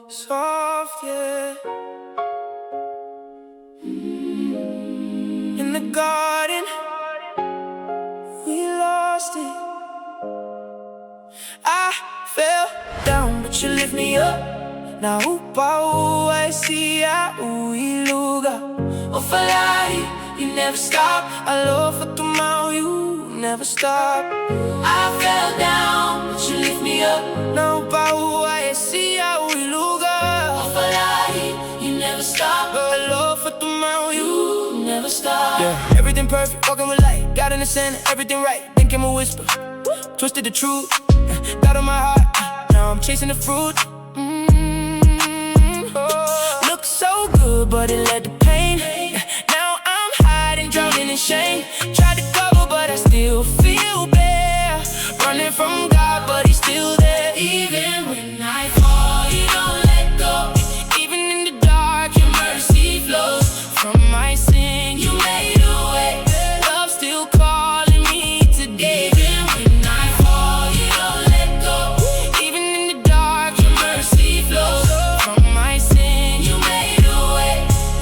soft, yeah. In the garden, we lost it. I fell down, but you lift me up. Na upa I see ya uiluga. Oh falari, you never stop. I love for tomorrow, you never stop. I fell down, but you lift me up. Na upa I see ya uiluga. Oh falari, you never stop. I love for tomorrow, you never stop. Yeah, everything perfect, walking with light. God in the center, everything right. Then came a whisper, twisted the truth. Got on my heart, now I'm chasing the fruit. Looks so good, but it led to pain. Now I'm hiding, drowning in shame. Tried to cover, but I still feel bare. Running from God, but He's still there. Even when I fall, You don't let go. Even in the dark, Your mercy flows. From my sin, You made a way. Love still calling me today. Even when I fall, You don't let go. Even in the dark, Your mercy flows. From my sin, You made a way.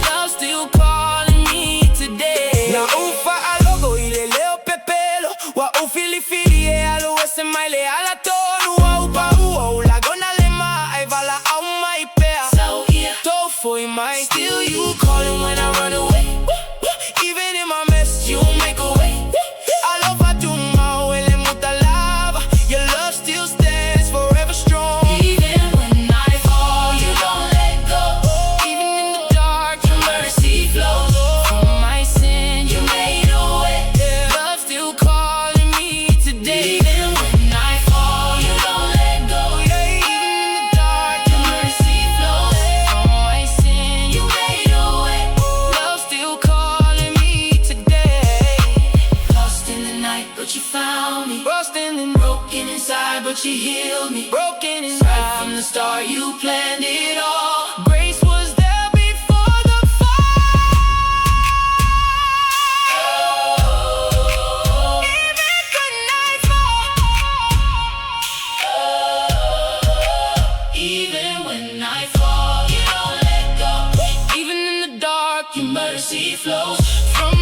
Love still calling me today. Na ufa alogo ile leo pepelo. Wa ufili fili e alo ese maile ala tonu. Wa upa ua ulagona lema ai vala au mai pea. So yeah, to foi mai. Still you calling when I run away. Even in my mess, You make a way. Alofa tuma ele muta lava. Your love still stands forever strong. Even when I fall, You don't let go. Even in the dark, Your mercy flows. From my sin, You made a way. Love still calling me today. Even when I fall, You don't let go. Even in the dark, Your mercy flows. From my sin, You made a way. Love still calling me today. Lost in the night, but You found me. Busting and broken inside, but You healed me. Broken inside, right from the start, You planned it all. Grace was there before the fall. Even when I fall, Even when I fall, You don't let go. Even in the dark, Your mercy flows. From